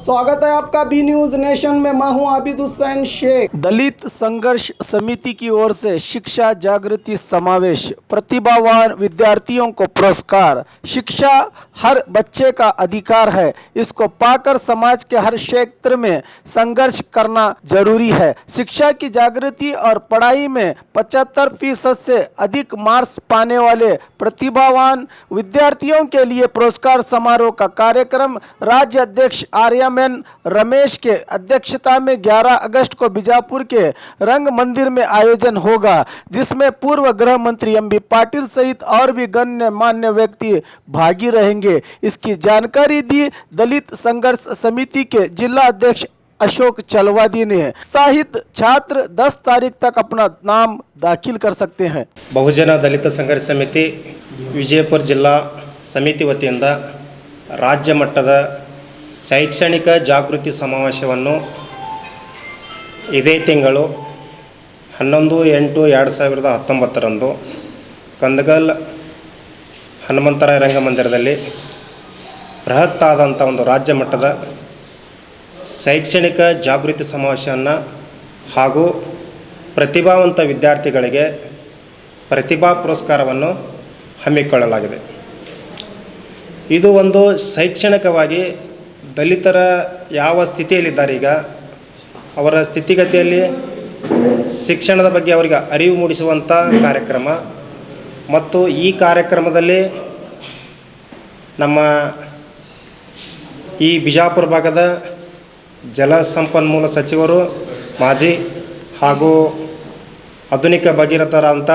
स्वागत है आपका बी न्यूज नेशन में। मैं हूं आबिद हुसैन शेख। दलित संघर्ष समिति की ओर से शिक्षा जागृति समावेश, प्रतिभावान विद्यार्थियों को पुरस्कार। शिक्षा हर बच्चे का अधिकार है, इसको पाकर समाज के हर क्षेत्र में संघर्ष करना जरूरी है। शिक्षा की जागृति और पढ़ाई में 75% से अधिक मार्क्स पाने वाले प्रतिभावान विद्यार्थियों के लिए पुरस्कार समारोह का कार्यक्रम राज्य अध्यक्ष आर्यमन रमेश के अध्यक्षता में 11 अगस्त को बीजापुर के रंग मंदिर में आयोजन होगा, जिसमें पूर्व गृह मंत्री एम बी पाटिल सहित और भी गण्यमान्य व्यक्ति भागी रहेंगे। इसकी जानकारी दी दलित संघर्ष समिति के जिला अध्यक्ष अशोक चलवादी ने। उत्साहित छात्र 10 तारीख तक अपना नाम दाखिल कर सकते हैं। बहुजन दलित संघर्ष समिति विजयपुर जिला समिति वतिಯಿಂದ राज्य ಮಟ್ಟದ ಶೈಕ್ಷಣಿಕ ಜಾಗೃತಿ ಸಮಾವೇಶವನ್ನು ಇದೇ ತಿಂಗಳು 11/8/2019 ಕಂದಗಲ್ ಹನುಮಂತರಾಯ ರಂಗಮಂದಿರದಲ್ಲಿ ಬೃಹತ್ತಾದಂಥ ಒಂದು ರಾಜ್ಯ ಮಟ್ಟದ ಶೈಕ್ಷಣಿಕ ಜಾಗೃತಿ ಸಮಾವೇಶವನ್ನು ಹಾಗೂ ಪ್ರತಿಭಾವಂತ ವಿದ್ಯಾರ್ಥಿಗಳಿಗೆ ಪ್ರತಿಭಾ ಪುರಸ್ಕಾರವನ್ನು ಹಮ್ಮಿಕೊಳ್ಳಲಾಗಿದೆ। ಇದು ಒಂದು ಶೈಕ್ಷಣಿಕವಾಗಿ ದಲಿತರ ಯಾವ ಸ್ಥಿತಿಯಲ್ಲಿದ್ದಾರೆ, ಈಗ ಅವರ ಸ್ಥಿತಿಗತಿಯಲ್ಲಿ ಶಿಕ್ಷಣದ ಬಗ್ಗೆ ಅವರಿಗೆ ಅರಿವು ಮೂಡಿಸುವಂಥ ಕಾರ್ಯಕ್ರಮ ಮತ್ತು ಈ ಕಾರ್ಯಕ್ರಮದಲ್ಲಿ ನಮ್ಮ ಈ ಬಿಜಾಪುರ ಭಾಗದ ಜಲಸಂಪನ್ಮೂಲ ಸಚಿವರು ಮಾಜಿ ಹಾಗೂ ಆಧುನಿಕ ಭಗೀರಥರಾದಂಥ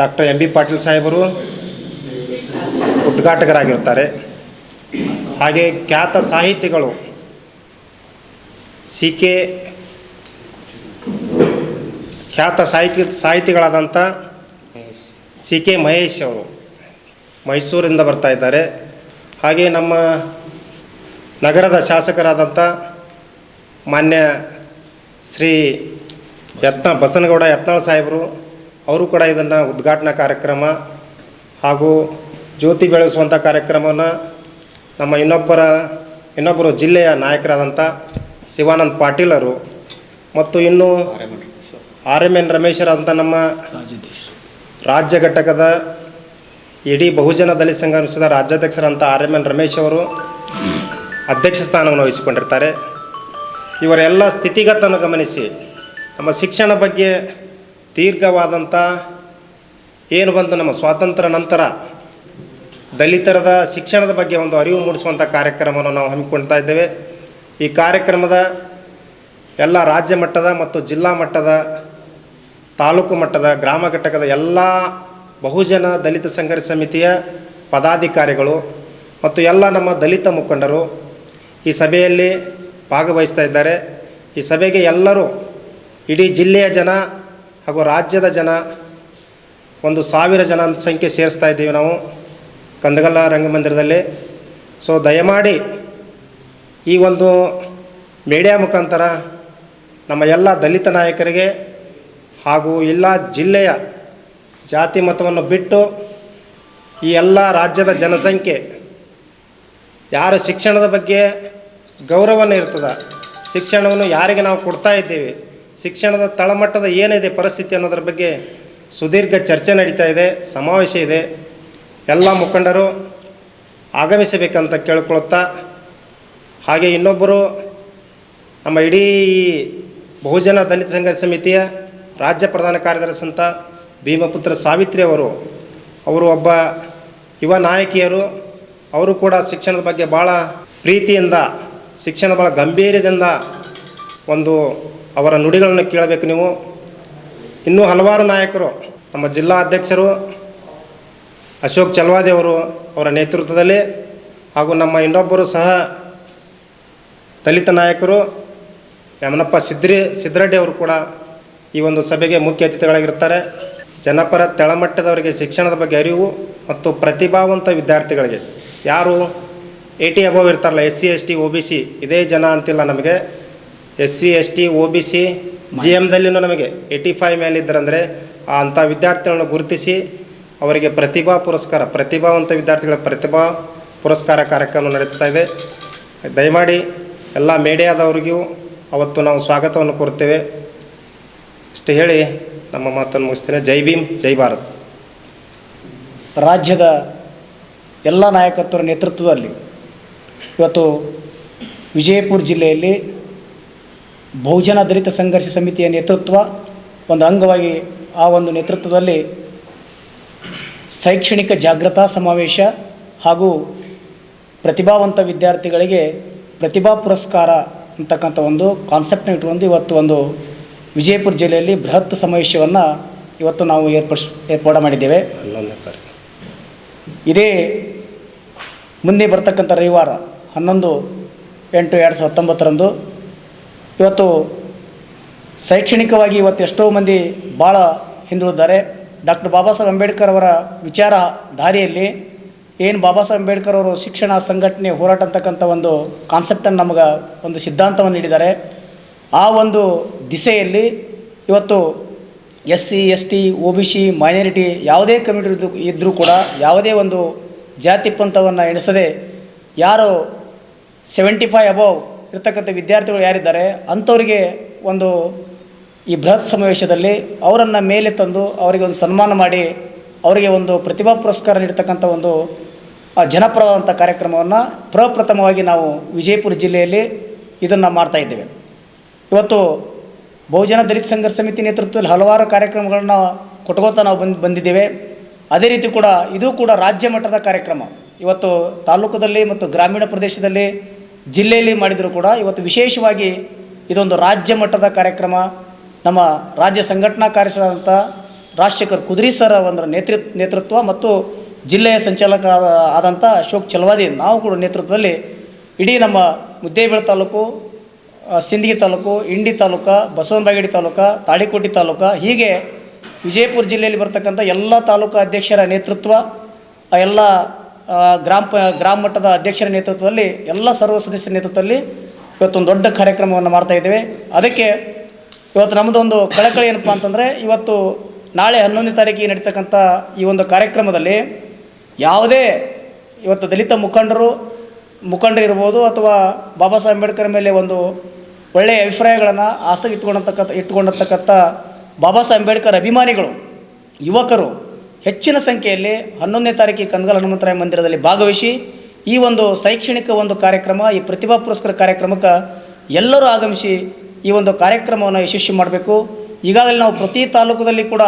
ಡಾಕ್ಟರ್ ಎಂ ಬಿ ಪಾಟೀಲ್ ಸಾಹೇಬರು ಉದ್ಘಾಟಕರಾಗಿರ್ತಾರೆ। ಹಾಗೆ ಖ್ಯಾತ ಸಾಹಿತಿಗಳು ಖ್ಯಾತ ಸಾಹಿತಿಗಳಾದಂಥ ಸಿ ಕೆ ಮಹೇಶ್ ಅವರು ಮೈಸೂರಿಂದ ಬರ್ತಾ ಇದ್ದಾರೆ। ಹಾಗೆ ನಮ್ಮ ನಗರದ ಶಾಸಕರಾದಂಥ ಮಾನ್ಯ ಶ್ರೀ ಬಸನಗೌಡ ಯತ್ನಾಳ್ ಸಾಹೇಬರು ಅವರು ಕೂಡ ಇದನ್ನು ಉದ್ಘಾಟನಾ ಕಾರ್ಯಕ್ರಮ ಹಾಗೂ ಜ್ಯೋತಿ ಬೆಳೆಸುವಂಥ ಕಾರ್ಯಕ್ರಮವನ್ನು ನಮ್ಮ ಇನ್ನೊಬ್ಬರು ಜಿಲ್ಲೆಯ ನಾಯಕರಾದಂಥ ಶಿವಾನಂದ ಪಾಟೀಲರು ಮತ್ತು ಇನ್ನು ಆರ್ಯಮನ್ ರಮೇಶರಾದಂಥ ನಮ್ಮ ರಾಜ್ಯ ಘಟಕದ ಇಡೀ ಬಹುಜನ ದಲಿತ ಸಂಘರ್ಷದ ರಾಜ್ಯಾಧ್ಯಕ್ಷರಾದಂಥ ಆರ್ಯಮನ್ ರಮೇಶ್ ಅವರು ಅಧ್ಯಕ್ಷ ಸ್ಥಾನವನ್ನು ವಹಿಸಿಕೊಂಡಿರ್ತಾರೆ। ಇವರೆಲ್ಲ ಸ್ಥಿತಿಗತನ್ನು ಗಮನಿಸಿ ನಮ್ಮ ಶಿಕ್ಷಣ ಬಗ್ಗೆ ದೀರ್ಘವಾದಂಥ ಏನು ಬಂದು ನಮ್ಮ ಸ್ವಾತಂತ್ರ್ಯ ನಂತರ ದಲಿತರದ ಶಿಕ್ಷಣದ ಬಗ್ಗೆ ಒಂದು ಅರಿವು ಮೂಡಿಸುವಂಥ ಕಾರ್ಯಕ್ರಮವನ್ನು ನಾವು ಹಮ್ಮಿಕೊಳ್ತಾ ಇದ್ದೇವೆ। ಈ ಕಾರ್ಯಕ್ರಮದ ಎಲ್ಲ ರಾಜ್ಯ ಮಟ್ಟದ ಮತ್ತು ಜಿಲ್ಲಾ ಮಟ್ಟದ ತಾಲೂಕು ಮಟ್ಟದ ಗ್ರಾಮ ಘಟಕದ ಎಲ್ಲ ಬಹುಜನ ದಲಿತ ಸಂಘರ್ಷ ಸಮಿತಿಯ ಪದಾಧಿಕಾರಿಗಳು ಮತ್ತು ಎಲ್ಲ ನಮ್ಮ ದಲಿತ ಮುಖಂಡರು ಈ ಸಭೆಯಲ್ಲಿ ಭಾಗವಹಿಸ್ತಾ ಇದ್ದಾರೆ। ಈ ಸಭೆಗೆ ಎಲ್ಲರೂ ಇಡೀ ಜಿಲ್ಲೆಯ ಜನ ಹಾಗೂ ರಾಜ್ಯದ ಜನ 1,000 ಜನ ಸಂಖ್ಯೆ ಸೇರಿಸ್ತಾ ಇದ್ದೀವಿ ನಾವು ಕಂದಗಲ್ಲ ರಂಗಮಂದಿರದಲ್ಲಿ। ಸೊ ದಯಮಾಡಿ ಈ ಒಂದು ಮೀಡಿಯಾ ಮುಖಾಂತರ ನಮ್ಮ ಎಲ್ಲ ದಲಿತ ನಾಯಕರಿಗೆ ಹಾಗೂ ಎಲ್ಲ ಜಿಲ್ಲೆಯ ಜಾತಿ ಮತವನ್ನು ಬಿಟ್ಟು ಈ ಎಲ್ಲ ರಾಜ್ಯದ ಜನಸಂಖ್ಯೆ ಯಾರು ಶಿಕ್ಷಣದ ಬಗ್ಗೆ ಗೌರವನೇ ಇರ್ತದೆ, ಶಿಕ್ಷಣವನ್ನು ಯಾರಿಗೆ ನಾವು ಕೊಡ್ತಾ ಇದ್ದೇವೆ, ಶಿಕ್ಷಣದ ತಳಮಟ್ಟದ ಏನಿದೆ ಪರಿಸ್ಥಿತಿ ಅನ್ನೋದ್ರ ಬಗ್ಗೆ ಸುದೀರ್ಘ ಚರ್ಚೆ ನಡೀತಾ ಇದೆ, ಸಮಾವೇಶ ಇದೆ। ಎಲ್ಲ ಮುಖಂಡರು ಆಗಮಿಸಬೇಕಂತ ಕೇಳ್ಕೊಳ್ತಾ, ಹಾಗೆ ಇನ್ನೊಬ್ಬರು ನಮ್ಮ ಇಡೀ ಬಹುಜನ ದಲಿತ ಸಂಘರ್ಷ ಸಮಿತಿಯ ರಾಜ್ಯ ಪ್ರಧಾನ ಕಾರ್ಯದರ್ಶಿ ಅಂತ ಭೀಮಪುತ್ರ ಸಾವಿತ್ರಿ ಅವರು ಒಬ್ಬ ಯುವ ನಾಯಕಿಯರು, ಅವರು ಕೂಡ ಶಿಕ್ಷಣದ ಬಗ್ಗೆ ಭಾಳ ಪ್ರೀತಿಯಿಂದ, ಶಿಕ್ಷಣ ಭಾಳ ಗಂಭೀರದಿಂದ ಒಂದು ಅವರ ನುಡಿಗಳನ್ನು ಕೇಳಬೇಕು ನೀವು। ಇನ್ನೂ ಹಲವಾರು ನಾಯಕರು, ನಮ್ಮ ಜಿಲ್ಲಾ ಅಧ್ಯಕ್ಷರು ಅಶೋಕ್ ಚಲವಾದಿ ಅವರ ನೇತೃತ್ವದಲ್ಲಿ ಹಾಗೂ ನಮ್ಮ ಇನ್ನೊಬ್ಬರು ಸಹ ದಲಿತ ನಾಯಕರು ಯಮನಪ್ಪ ಸಿದ್ರಡ್ಡಿ ಅವರು ಕೂಡ ಈ ಒಂದು ಸಭೆಗೆ ಮುಖ್ಯ ಅತಿಥಿಗಳಾಗಿರ್ತಾರೆ। ಜನಪರ ತೆಳಮಟ್ಟದವರಿಗೆ ಶಿಕ್ಷಣದ ಬಗ್ಗೆ ಅರಿವು ಮತ್ತು ಪ್ರತಿಭಾವಂತ ವಿದ್ಯಾರ್ಥಿಗಳಿಗೆ, ಯಾರು 80 ಅಬವ್ ಇರ್ತಾರಲ್ಲ, SC ST OBC ಇದೇ ಜನ ಅಂತಿಲ್ಲ, ನಮಗೆ SC ST OBC GMದಲ್ಲಿನೂ ನಮಗೆ 85 ಮೇಲೆ ಇದ್ದರಂದರೆ ಅಂಥ ವಿದ್ಯಾರ್ಥಿಗಳನ್ನು ಗುರುತಿಸಿ ಅವರಿಗೆ ಪ್ರತಿಭಾವಂತ ವಿದ್ಯಾರ್ಥಿಗಳ ಪ್ರತಿಭಾ ಪುರಸ್ಕಾರ ಕಾರ್ಯಕ್ರಮ ನಡೆಸ್ತಾ ಇದೆ। ದಯಮಾಡಿ ಎಲ್ಲ ಮೀಡಿಯಾದವರಿಗೂ ಅವತ್ತು ನಾವು ಸ್ವಾಗತವನ್ನು ಕೋರುತ್ತೇವೆ. ಇಷ್ಟು ಹೇಳಿ ನಮ್ಮ ಮಾತನ್ನು ಮುಗಿಸ್ತೇನೆ. ಜೈ ಭೀಮ್, ಜೈ ಭಾರತ್. ರಾಜ್ಯದ ಎಲ್ಲ ನಾಯಕತ್ವರ ನೇತೃತ್ವದಲ್ಲಿ ಇವತ್ತು ವಿಜಯಪುರ ಜಿಲ್ಲೆಯಲ್ಲಿ ಬಹುಜನ ದಲಿತ ಸಂಘರ್ಷ ಸಮಿತಿಯ ನೇತೃತ್ವ ಒಂದು ಅಂಗವಾಗಿ ಆ ಒಂದು ನೇತೃತ್ವದಲ್ಲಿ ಶೈಕ್ಷಣಿಕ ಜಾಗೃತಾ ಸಮಾವೇಶ ಹಾಗೂ ಪ್ರತಿಭಾವಂತ ವಿದ್ಯಾರ್ಥಿಗಳಿಗೆ ಪ್ರತಿಭಾ ಪುರಸ್ಕಾರ ಅಂತಕ್ಕಂಥ ಒಂದು ಕಾನ್ಸೆಪ್ಟ್ನ ಇಟ್ಕೊಂಡು ಇವತ್ತು ಒಂದು ವಿಜಯಪುರ ಜಿಲ್ಲೆಯಲ್ಲಿ ಬೃಹತ್ ಸಮಾವೇಶವನ್ನು ಇವತ್ತು ನಾವು ಏರ್ಪಾಡು ಮಾಡಿದ್ದೇವೆ. 11ನೇ ತಾರೀಕು ಇದೇ ಮುಂದೆ ಬರ್ತಕ್ಕಂಥ ರವಿವಾರ 11/8/2019 ಇವತ್ತು ಶೈಕ್ಷಣಿಕವಾಗಿ ಇವತ್ತು ಎಷ್ಟೋ ಮಂದಿ ಭಾಳ ಹಿಂದುಳಿದಿದ್ದಾರೆ. ಡಾಕ್ಟರ್ ಬಾಬಾ ಸಾಹೇಬ್ ಅಂಬೇಡ್ಕರ್ ಅವರ ವಿಚಾರ ದಾರಿಯಲ್ಲಿ ಏನು ಬಾಬಾ ಸಾಹೇಬ್ ಅಂಬೇಡ್ಕರ್ ಅವರು ಶಿಕ್ಷಣ ಸಂಘಟನೆ ಹೋರಾಟ ಅಂತಕ್ಕಂಥ ಒಂದು ಕಾನ್ಸೆಪ್ಟನ್ನು ನಮಗೆ ಒಂದು ಸಿದ್ಧಾಂತವನ್ನು ನೀಡಿದ್ದಾರೆ. ಆ ಒಂದು ದಿಸೆಯಲ್ಲಿ ಇವತ್ತು SC ST OBC ಮೈನಾರಿಟಿ ಯಾವುದೇ ಕಮ್ಯುನಿಟಿ ಇದ್ದರೂ ಕೂಡ ಯಾವುದೇ ಒಂದು ಜಾತಿ ಪಂಥವನ್ನು ಎಣಿಸದೆ ಯಾರು 75 ಅಬೌವ್ ಇರ್ತಕ್ಕಂಥ ವಿದ್ಯಾರ್ಥಿಗಳು ಯಾರಿದ್ದಾರೆ ಅಂಥವರಿಗೆ ಒಂದು ಈ ಬೃಹತ್ ಸಮಾವೇಶದಲ್ಲಿ ಅವರನ್ನು ಮೇಲೆ ತಂದು ಅವರಿಗೆ ಒಂದು ಸನ್ಮಾನ ಮಾಡಿ ಅವರಿಗೆ ಒಂದು ಪ್ರತಿಭಾ ಪುರಸ್ಕಾರ ನೀಡ್ತಕ್ಕಂಥ ಒಂದು ಜನಪ್ರವಾದಂಥ ಕಾರ್ಯಕ್ರಮವನ್ನು ಪ್ರಪ್ರಥಮವಾಗಿ ನಾವು ವಿಜಯಪುರ ಜಿಲ್ಲೆಯಲ್ಲಿ ಇದನ್ನು ಮಾಡ್ತಾಯಿದ್ದೇವೆ. ಇವತ್ತು ಬಹುಜನ ದಲಿತ ಸಂಘರ್ಷ ಸಮಿತಿ ನೇತೃತ್ವದಲ್ಲಿ ಹಲವಾರು ಕಾರ್ಯಕ್ರಮಗಳನ್ನ ಕೊಟ್ಕೋತಾ ನಾವು ಬಂದಿದ್ದೇವೆ. ಅದೇ ರೀತಿ ಕೂಡ ಇದು ಕೂಡ ರಾಜ್ಯ ಮಟ್ಟದ ಕಾರ್ಯಕ್ರಮ. ಇವತ್ತು ತಾಲೂಕದಲ್ಲಿ ಮತ್ತು ಗ್ರಾಮೀಣ ಪ್ರದೇಶದಲ್ಲಿ ಜಿಲ್ಲೆಯಲ್ಲಿ ಮಾಡಿದರೂ ಕೂಡ ಇವತ್ತು ವಿಶೇಷವಾಗಿ ಇದೊಂದು ರಾಜ್ಯ ಮಟ್ಟದ ಕಾರ್ಯಕ್ರಮ. ನಮ್ಮ ರಾಜ್ಯ ಸಂಘಟನಾ ಕಾರ್ಯದರ್ಶಿಯಾದಂಥ ರಾಜಶೇಖರ್ ಕುದುರಿ ಸರ್ ಅವರ ನೇತೃತ್ವ ಮತ್ತು ಜಿಲ್ಲೆಯ ಸಂಚಾಲಕ ಆದಂಥ ಅಶೋಕ್ ಚಲವಾದಿ ನಾವು ಕೂಡ ನೇತೃತ್ವದಲ್ಲಿ ಇಡೀ ನಮ್ಮ ಮುದ್ದೇಬಿಹಾಳ ತಾಲೂಕು, ಸಿಂದಗಿ ತಾಲೂಕು, ಇಂಡಿ ತಾಲೂಕು, ಬಸವನಬಾಗೇಡಿ ತಾಲೂಕು, ತಾಳಿಕೋಟೆ ತಾಲೂಕು, ಹೀಗೆ ವಿಜಯಪುರ ಜಿಲ್ಲೆಯಲ್ಲಿ ಬರ್ತಕ್ಕಂಥ ಎಲ್ಲ ತಾಲೂಕು ಅಧ್ಯಕ್ಷರ ನೇತೃತ್ವ, ಎಲ್ಲ ಗ್ರಾಮ ಮಟ್ಟದ ಅಧ್ಯಕ್ಷರ ನೇತೃತ್ವದಲ್ಲಿ ಎಲ್ಲ ಸರ್ವ ಸದಸ್ಯರ ನೇತೃತ್ವದಲ್ಲಿ ಇವತ್ತೊಂದು ದೊಡ್ಡ ಕಾರ್ಯಕ್ರಮವನ್ನು ಮಾಡ್ತಾಯಿದ್ದೇವೆ. ಅದಕ್ಕೆ ಇವತ್ತು ನಮ್ಮದೊಂದು ಕಳಕಳಿ ಏನಪ್ಪ ಅಂತಂದರೆ ಇವತ್ತು ನಾಳೆ 11ನೇ ತಾರೀಕಿಗೆ ನಡೀತಕ್ಕಂಥ ಈ ಒಂದು ಕಾರ್ಯಕ್ರಮದಲ್ಲಿ ಯಾವುದೇ ಇವತ್ತು ದಲಿತ ಮುಖಂಡರಿರ್ಬೋದು ಅಥವಾ ಬಾಬಾ ಸಾಹೇಬ್ ಅಂಬೇಡ್ಕರ್ ಮೇಲೆ ಒಂದು ಒಳ್ಳೆಯ ಅಭಿಪ್ರಾಯಗಳನ್ನು ಆಸಕ್ತಿ ಇಟ್ಕೊಂಡಿರ್ತಕ್ಕಂಥ ಬಾಬಾ ಸಾಹೇಬ್ ಅಂಬೇಡ್ಕರ್ ಅಭಿಮಾನಿಗಳು ಯುವಕರು ಹೆಚ್ಚಿನ ಸಂಖ್ಯೆಯಲ್ಲಿ 11ನೇ ತಾರೀಕಿಗೆ ಕನಗಲ್ ಹನುಮಂತರಾಯ ಮಂದಿರದಲ್ಲಿ ಭಾಗವಹಿಸಿ ಈ ಒಂದು ಶೈಕ್ಷಣಿಕ ಒಂದು ಕಾರ್ಯಕ್ರಮ, ಈ ಪ್ರತಿಭಾ ಪುರಸ್ಕಾರ ಕಾರ್ಯಕ್ರಮಕ್ಕೆ ಎಲ್ಲರೂ ಆಗಮಿಸಿ ಈ ಒಂದು ಕಾರ್ಯಕ್ರಮವನ್ನು ಯಶಸ್ವಿ ಮಾಡಬೇಕು. ಈಗಾಗಲೇ ನಾವು ಪ್ರತಿ ತಾಲೂಕದಲ್ಲಿ ಕೂಡ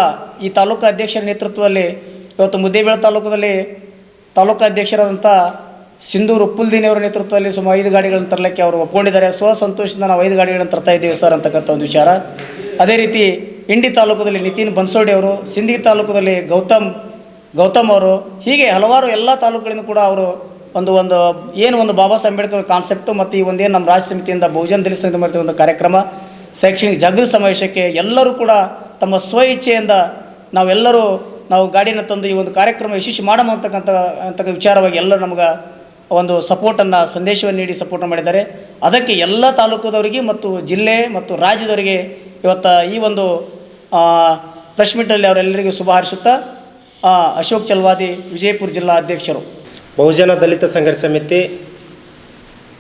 ಈ ತಾಲೂಕು ಅಧ್ಯಕ್ಷರ ನೇತೃತ್ವದಲ್ಲಿ ಇವತ್ತು ಮುದ್ದೇಬಿಹಾಳ ತಾಲೂಕದಲ್ಲಿ ತಾಲೂಕು ಅಧ್ಯಕ್ಷರಾದಂಥ ಸಿಂಧೂರು ಉಪ್ಪುಲ್ದೀನಿಯವರ ನೇತೃತ್ವದಲ್ಲಿ ಸುಮಾರು 5 ಗಾಡಿಗಳನ್ನು ತರಲಿಕ್ಕೆ ಅವರು ಒಪ್ಕೊಂಡಿದ್ದಾರೆ. ಸಂತೋಷದಿಂದ ನಾವು 5 ಗಾಡಿಗಳನ್ನು ತರ್ತಾ ಇದ್ದೀವಿ ಸರ್ ಅಂತಕ್ಕಂಥ ಒಂದು ವಿಚಾರ. ಅದೇ ರೀತಿ ಇಂಡಿ ತಾಲೂಕದಲ್ಲಿ ನಿತಿನ್ ಬನ್ಸೋಡಿ ಅವರು, ಸಿಂದಗಿ ತಾಲೂಕದಲ್ಲಿ ಗೌತಮ್ ಅವರು, ಹೀಗೆ ಹಲವಾರು ಎಲ್ಲ ತಾಲೂಕುಗಳಿಂದ ಕೂಡ ಅವರು ಒಂದು ಬಾಬಾ ಸಾಹೇಬ್ ಅಂಬೇಡ್ಕರ್ ಕಾನ್ಸೆಪ್ಟು ಮತ್ತು ಈ ಒಂದೇನು ನಮ್ಮ ರಾಜ್ಯ ಸಮಿತಿಯಿಂದ ಬಹುಜನ ದಲಿತ ಸಂಘ ಮಾಡ್ತಿರೋ ಒಂದು ಕಾರ್ಯಕ್ರಮ ಶೈಕ್ಷಣಿಕ ಜಾಗೃತಿ ಸಮಾವೇಶಕ್ಕೆ ಎಲ್ಲರೂ ಕೂಡ ತಮ್ಮ ಸ್ವ ಇಚ್ಛೆಯಿಂದ ನಾವು ಗಾಡಿಯನ್ನು ತಂದು ಈ ಒಂದು ಕಾರ್ಯಕ್ರಮ ಯಶಸ್ವಿ ಮಾಡೋಣ ಅಂತಕ್ಕಂಥ ವಿಚಾರವಾಗಿ ಎಲ್ಲರೂ ನಮಗೆ ಒಂದು ಸಪೋರ್ಟನ್ನು ಸಂದೇಶವನ್ನು ನೀಡಿ ಸಪೋರ್ಟ್ ಮಾಡಿದ್ದಾರೆ. ಅದಕ್ಕೆ ಎಲ್ಲ ತಾಲೂಕುದವರಿಗೆ ಮತ್ತು ಜಿಲ್ಲೆ ಮತ್ತು ರಾಜ್ಯದವರಿಗೆ ಇವತ್ತು ಈ ಒಂದು ಪ್ರೆಸ್ ಮೀಟಲ್ಲಿ ಅವರೆಲ್ಲರಿಗೂ ಶುಭ ಹಾರೈಸುತ್ತಾ ಅಶೋಕ್ ಚಲವಾದಿ, ವಿಜಯಪುರ ಜಿಲ್ಲಾ ಅಧ್ಯಕ್ಷರು. ಬಹುಜನ ದಲಿತ ಸಂಘರ್ಷ ಸಮಿತಿ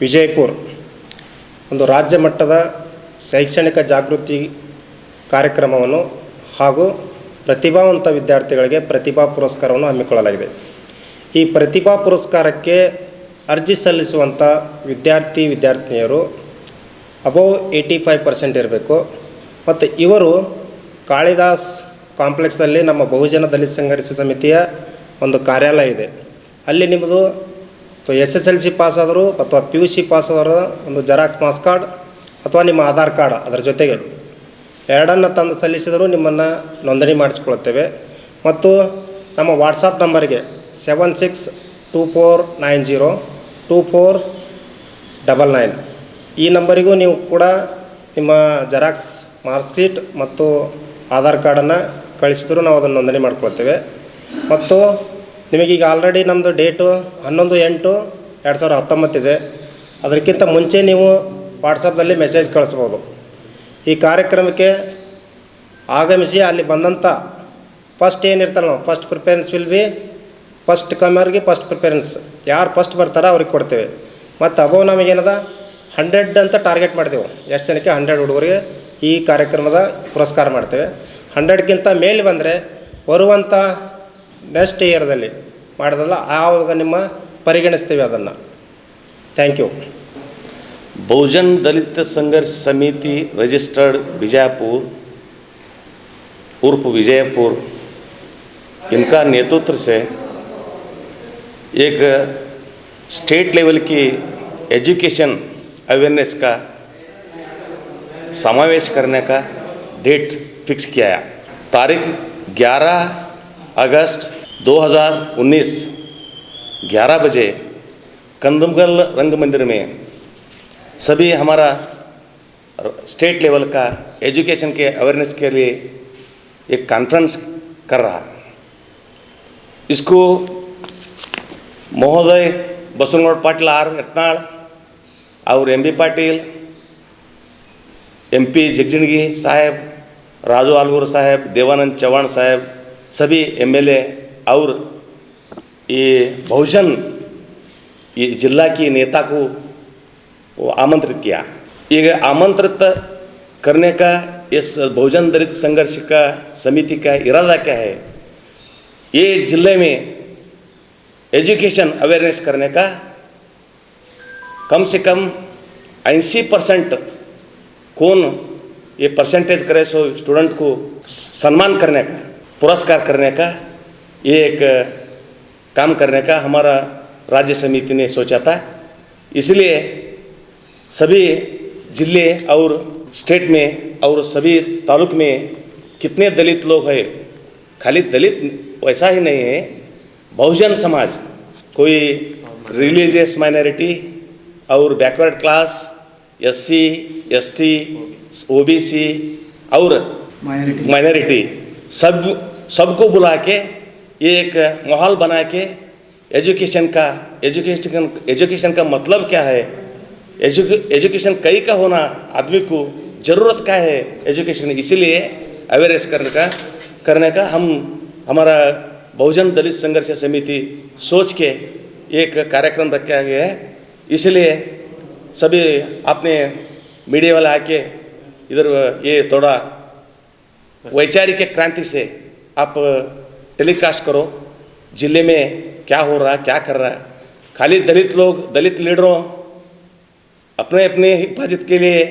ವಿಜಯಪುರ ಒಂದು ರಾಜ್ಯ ಮಟ್ಟದ ಶೈಕ್ಷಣಿಕ ಜಾಗೃತಿ ಕಾರ್ಯಕ್ರಮವನ್ನು ಹಾಗೂ ಪ್ರತಿಭಾವಂತ ವಿದ್ಯಾರ್ಥಿಗಳಿಗೆ ಪ್ರತಿಭಾ ಪುರಸ್ಕಾರವನ್ನು ಹಮ್ಮಿಕೊಳ್ಳಲಾಗಿದೆ. ಈ ಪ್ರತಿಭಾ ಪುರಸ್ಕಾರಕ್ಕೆ ಅರ್ಜಿ ಸಲ್ಲಿಸುವಂಥ ವಿದ್ಯಾರ್ಥಿನಿಯರು ಅಬೌವ್ 85% ಇರಬೇಕು. ಮತ್ತು ಇವರು ಕಾಳಿದಾಸ್ ಕಾಂಪ್ಲೆಕ್ಸಲ್ಲಿ ನಮ್ಮ ಬಹುಜನ ದಲಿತ ಸಂಘರ್ಷ ಸಮಿತಿಯ ಒಂದು ಕಾರ್ಯಾಲಯ ಇದೆ. ಅಲ್ಲಿ ನಿಮ್ಮದು SSLC ಪಾಸ್ ಆದರೂ ಅಥವಾ PUC ಪಾಸ್ ಆದರೂ ಒಂದು ಜೆರಾಕ್ಸ್ ಮಾಸ್ ಕಾರ್ಡ್ ಅಥವಾ ನಿಮ್ಮ ಆಧಾರ್ ಕಾರ್ಡ್ ಅದರ ಜೊತೆಗೆ ಎರಡನ್ನು ತಂದು ಸಲ್ಲಿಸಿದರೂ ನಿಮ್ಮನ್ನು ನೋಂದಣಿ ಮಾಡಿಸ್ಕೊಳ್ತೇವೆ. ಮತ್ತು ನಮ್ಮ ವಾಟ್ಸಪ್ ನಂಬರ್ಗೆ 7624902499 ಈ ನಂಬರಿಗೂ ನೀವು ಕೂಡ ನಿಮ್ಮ ಜೆರಾಕ್ಸ್ ಮಾರ್ಕ್ಶೀಟ್ ಮತ್ತು ಆಧಾರ್ ಕಾರ್ಡನ್ನು ಕಳಿಸಿದ್ರು ನಾವು ಅದನ್ನು ನೋಂದಣಿ ಮಾಡ್ಕೊಳ್ತೇವೆ. ಮತ್ತು ನಿಮಗೀಗ ಆಲ್ರೆಡಿ ನಮ್ಮದು ಡೇಟು 11/8/2019 ಇದೆ. ಅದಕ್ಕಿಂತ ಮುಂಚೆ ನೀವು ವಾಟ್ಸಪ್ದಲ್ಲಿ ಮೆಸೇಜ್ ಕಳಿಸ್ಬೋದು. ಈ ಕಾರ್ಯಕ್ರಮಕ್ಕೆ ಆಗಮಿಸಿ ಅಲ್ಲಿ ಬಂದಂಥ ಫಸ್ಟ್ ಏನಿರ್ತಾರೆ ನಾವು first preference will be first ಕಮರ್ಗೆ ಫಸ್ಟ್ ಪ್ರಿಫರೆನ್ಸ್, ಯಾರು ಫಸ್ಟ್ ಬರ್ತಾರೋ ಅವ್ರಿಗೆ ಕೊಡ್ತೇವೆ. ಮತ್ತು ಅಬೋ ನಮಗೇನದ 100 ಅಂತ ಟಾರ್ಗೆಟ್ ಮಾಡಿದೆವು. ಎಷ್ಟು ಜನಕ್ಕೆ 100 ಹುಡುಗರಿಗೆ ಈ ಕಾರ್ಯಕ್ರಮದ ಪುರಸ್ಕಾರ ಮಾಡ್ತೇವೆ. 100ಕ್ಕಿಂತ ಮೇಲೆ ಬಂದರೆ ಬರುವಂಥ ನೆಕ್ಸ್ಟ್ ಇಯರ್ದಲ್ಲಿ ಮಾಡೋದಲ್ಲ, ಆವಾಗ ನಿಮ್ಮ ಪರಿಗಣಿಸ್ತೀವಿ ಅದನ್ನು. Thank you. बहुजन दलित संघर्ष समिति रजिस्टर्ड बीजापुर उर्फ विजयपुर, इनका नेतृत्व से एक स्टेट लेवल की एजुकेशन अवेयरनेस का समावेश करने का डेट फिक्स किया है. तारीख 11 अगस्त 2019 11 बजे कंदमगल रंग मंदिर में सभी हमारा स्टेट लेवल का एजुकेशन के अवेयरनेस के लिए एक कॉन्फ्रेंस कर रहा है. इसको महोदय बसवनगौड़ पाटिल आर यत्नाळ और एम बी पाटिल, MP जगजिंदगी साहब, राजू आलगूर साहब, देवानंद चौहान साहब, सभी MLA और ये बहुजन ये जिला की नेता को वो आमंत्रित किया. ये आमंत्रित करने का इस बहुजन दलित संघर्ष का समिति का इरादा क्या है? ये जिले में एजुकेशन अवेयरनेस करने का कम से कम 80% कौन ये परसेंटेज करे सो स्टूडेंट को सम्मान करने का, पुरस्कार करने का, ये एक काम करने का हमारा राज्य समिति ने सोचा था. इसलिए सभी जिले और स्टेट में और सभी तालुक में कितने दलित लोग हैं, खाली दलित वैसा ही नहीं है, बहुजन समाज, कोई रिलीजियस माइनॉरिटी और backward class, SC, ST, OBC और माइनॉरिटी सबको बुला के ये एक माहौल बना के एजुकेशन का मतलब क्या है, एजुकेशन कई का होना, आदमी को ज़रूरत क्या है एजुकेशन, इसीलिए अवेयरनेस करने का हम हमारा बहुजन दलित संघर्ष समिति सोच के एक कार्यक्रम रखा गया है. इसलिए सभी आपने मीडिया वाले आके इधर ये थोड़ा वैचारिक क्रांति से आप टेलीकास्ट करो, जिले में क्या हो रहा है, क्या कर रहा है. खाली दलित लोग, दलित लीडरों अपने अपने हिफाजत के लिए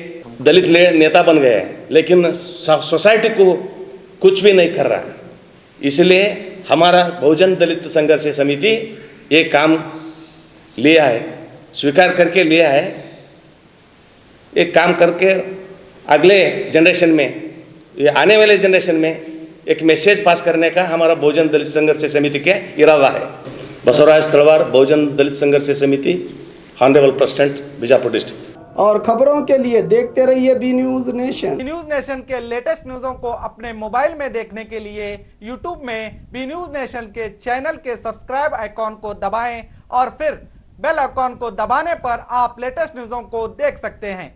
दलित नेता बन गए हैं, लेकिन सोसाइटी को कुछ भी नहीं कर रहा. इसलिए हमारा बहुजन दलित संघर्ष समिति ये काम लिया है, स्वीकार करके लिया है. एक काम करके अगले जनरेशन में, ये आने वाले जनरेशन में एक मैसेज पास करने का हमारा बहुजन दलित संघर्ष समिति के इरादा है. बसवराज तलवार, बहुजन दलित संघर्ष समिति, ऑनरेबल प्रेसिडेंट, बीजापुर डिस्ट्रिक्ट. और खबरों के लिए देखते रहिए B news nation. News nation के लेटेस्ट न्यूज़ों को अपने मोबाइल में देखने के लिए यूट्यूब में बी न्यूज नेशन के चैनल के सब्सक्राइब आइकॉन को दबाएं और फिर बेल आइकॉन को दबाने पर आप लेटेस्ट न्यूज़ों को देख सकते हैं.